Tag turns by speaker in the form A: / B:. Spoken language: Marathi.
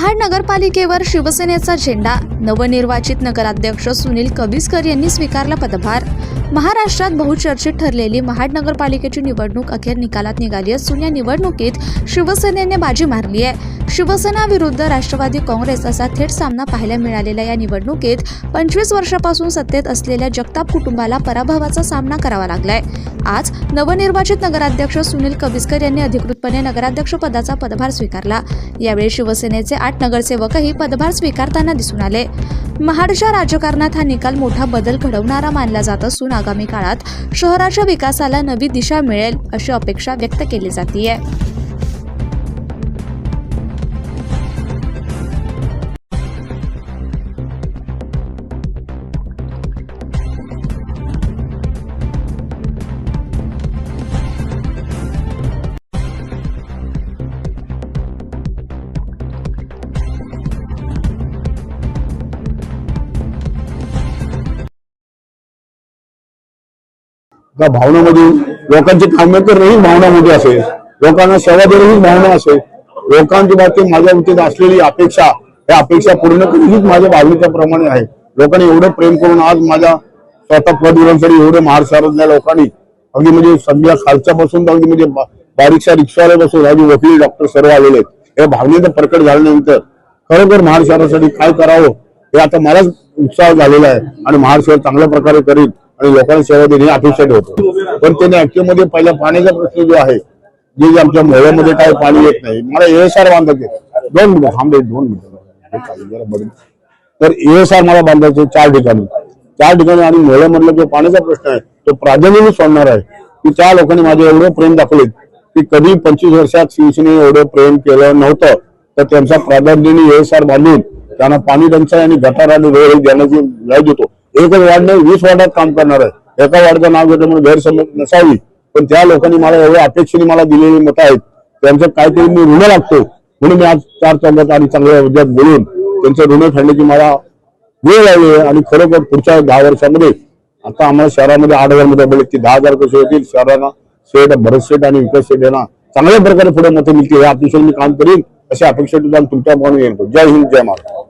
A: महाड नगरपालिकेवर शिवसेनेचा झेंडा। नवनिर्वाचित नगराध्यक्ष सुनील कबिस्कर यांनी स्वीकारला पदभार। महाराष्ट्रात बहुचर्चित ठरलेली महाड नगरपालिकेची निवडणूक अखेर निकालात निघाली असून या निवडणुकीत शिवसेनेने बाजी मारली आहे। शिवसेना विरुद्ध राष्ट्रवादी काँग्रेस असा थेट सामना पाहायला मिळालेल्या या निवडणुकीत 25 वर्षापासून सत्तेत असलेल्या जगताप कुटुंबाला पराभवाचा सामना करावा लागलाय। आज नवनिर्वाचित नगराध्यक्ष सुनील कबिस्कर यांनी अधिकृतपणे नगराध्यक्ष पदाचा पदभार स्वीकारला। यावेळी शिवसेनेचे 8 नगरसेवकही पदभार स्वीकारताना दिसून आले। महाडच्या राजकारणात हा निकाल मोठा बदल घडवणारा मानला जात असून आगामी काळात शहराच्या विकासाला नवी दिशा मिळेल अशी अपेक्षा व्यक्त केली जाते।
B: त्या भावनामध्ये लोकांची कामे करणं ही भावना मोठी असेल, लोकांना सेवा देणं ही भावना असेल, लोकांची बाबतीत माझ्या वतीत असलेली अपेक्षा या अपेक्षा पूर्ण करणं हीच माझ्या भावनेच्या प्रमाणे आहे। लोकांनी एवढं प्रेम करून आज माझ्या स्वतः पदविरांसाठी एवढे महाराष्ट्रातल्या लोकांनी अगदी म्हणजे सगळ्या खालच्यापासून अगदी म्हणजे बारीकशा रिक्षावाल्यापासून अगदी वकील डॉक्टर सर्व आलेले आहेत। या भावनेचं प्रकट झाल्यानंतर खरोखर महाराष्ट्रासाठी काय करावं हे आता मलाच उत्साह झालेला आहे आणि महाराष्ट्र चांगल्या प्रकारे करील आणि लोकांना सेवा देणे अपेक्षा ठेवतो। पण त्याने ऍक्च्युअल मध्ये पहिला पाण्याचा प्रश्न जो आहे, जे आमच्या मोहळ्यामध्ये काय पाणी येत नाही, मला एएसआर बांधायचे 2 मिनिटं थांबले 2 मिनिटं तर एएसआर मला बांधायचे 4 ठिकाणी आणि मोहळ्यामधला जो पाण्याचा प्रश्न आहे तो प्राधान्याने सोडणार आहे की त्या लोकांनी माझे एवढे प्रेम दाखवले की कधी 25 वर्षात शिवसेनेने एवढं प्रेम केलं नव्हतं, तर त्यांचा प्राधान्याने एएसआर बांधून त्यांना पाणी टंचाई आणि गटार आणि रोड देण्याची लढ देतो। एकच वार्ड नाही 20 वार्डात काम करणार आहे। एका वार्डाचं नाव घेतो म्हणून गैरसमज नसावी, पण त्या लोकांनी मला एवढ्या अपेक्षेने मला दिलेली मतं आहेत, त्यांचं काहीतरी मी ऋण लागतो म्हणून मी आज 4 चौकात आणि चांगल्या विद्यात बोलून त्यांचं ऋण फेडण्याची मला वेळ लागली आणि खरोखर पुढच्या 10 वर्षामध्ये आता आम्हाला शहरामध्ये 8,000 मतं मिळतील, ती 10,000 कसे होतील, शहराला सेट भरत सेट आणि विकास सेट यांना चांगल्या प्रकारे पुढे मतं मिळतील या अपेक्षेने मी काम करीन अशी अपेक्षा तुमच्या मनात येतो। जय हिंद, जय महाराष्ट्र।